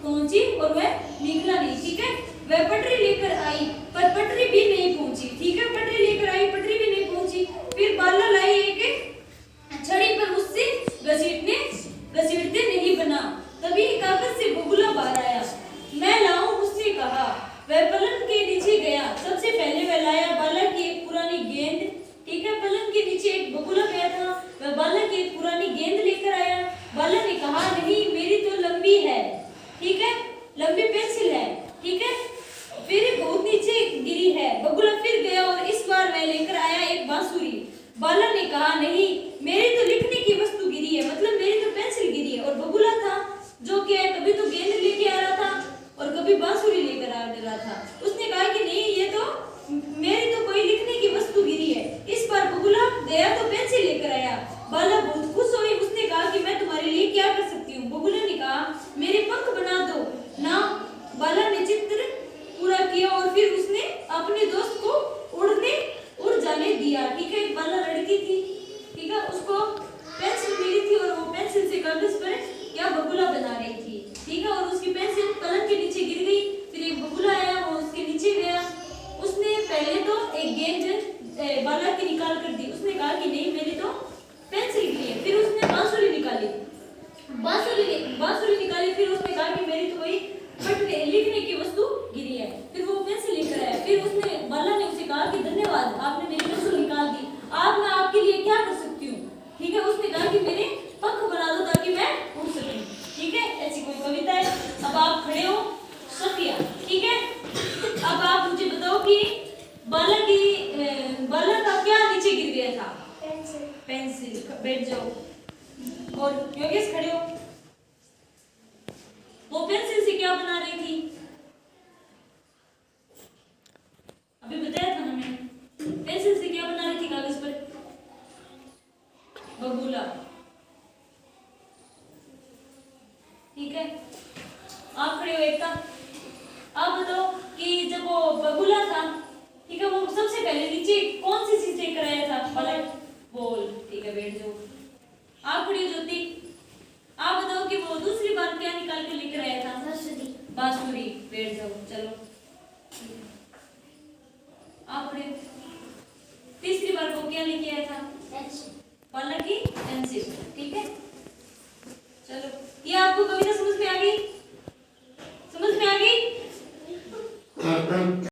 पहुंची और वह निकला नहीं, ठीक है। वह पटरी लेकर आई पर पटरी भी नहीं पहुंची, ठीक है। पटरी लेकर आई, पटरी भी नहीं पहुंची। फिर बाला लाई एक छड़ी पर उससे घसीटते नहीं बना। तभी कागज से बगुला बाहर आया। मैं लाऊं उससे कहा। वह पलंग के नीचे गया। सबसे पहले वह लाया बाला की एक पुरानी गेंद, ठीक है। पलंग के नीचे एक बगुला गया था, वह बाला की एक पुरानी गेंद लेकर आया। बाला ने कहा नहीं, मेरी तो लंबी है, ठीक है, लंबी पेंसिल है, ठीक है। फिर बहुत नीचे गिरी है। बगुला फिर गया और इस बार वह लेकर आया एक बांसुरी। बाला ने कहा नहीं, मेरी तो लिखने की वस्तु गिरी है, मतलब मेरी तो पेंसिल गिरी है। और बगुला था जो कि कभी तो गेंद लेके आ रहा था और कभी बांसुरी लेकर आ रहा था। उसने कहा कि नहीं, ये तो मेरी तो कोई लिखने की वस्तु गिरी है। इस बार बगुला गया तो पेंसिल लेकर आया। बाला बहुत खुश हुई। उसने कहा कि मैं तुम्हारे लिए क्या कर सकती हूँ। बगुला ने कहा मेरे पंख बना दो ना। बाला ने चित्र पूरा किया और फिर उसने अपने दोस्त को उड़ जाने दिया, ठीक है। एक बाला लड़की थी, ठीक है, उसको पेंसिल मिली थी और वो पेंसिल से कागज पर क्या बगुला बना रही थी, ठीक है। और उसकी पेंसिल पलंग के नीचे गिर गई। फिर एक बगुला आया, वो उसके नीचे गया। उसने पहले तो एक गेंद बाला की निकाल कर दी। उसने कहा कि नहीं, मेरी तो पेंसिल गिरी है। फिर उसने बांसुरी निकाली, बांसुरी निकाली। फिर उसने कहा कि मेरी तो कोई लिखने की वस्तु गिरी है। फिर वो पेंसिल लेकर आया। फिर उसने बाला ने उसे कहा कि धन्यवाद, आपने मेरी पेंसिल निकाल दी। अब मैं आपके लिए क्या कर सकती हूँ, ठीक है। उसने कहा कि मेरे पंख बना दो ताकि मैं उड़ सकूं, ठीक है। ऐसी कोई कविता है। अब आप खड़े हो सफिया, ठीक है। अब आप मुझे बताओ कि बाला का क्या नीचे गिर गया था? पेंसिल। बैठ जाओ। और योगेश खड़े हो। वो पेंसिल से क्या बना रही थी? अभी बताया था ना मैंने, पेंसिल से क्या बना रही थी कागज पर? बगुला, ठीक है। आप खड़े हो एकता। आप बताओ कि जब वो बगुला था, ठीक है, वो सबसे पहले नीचे कौन सी चीज लेकर आया था? बॉल, ठीक है। बैठ जाओ। आप खड़ी हो ज्योति। आप बताओ कि वो दूसरी बार क्या निकाल के लेकर आया था? बांसुरी। बैठ जाओ। चलो, आप खड़े। तीसरी बार वो क्या लेके आया था? बाला की पेंसिल, ठीक है। चलो, ये आपको कविता समझ में आ गई? समझ में आ गई?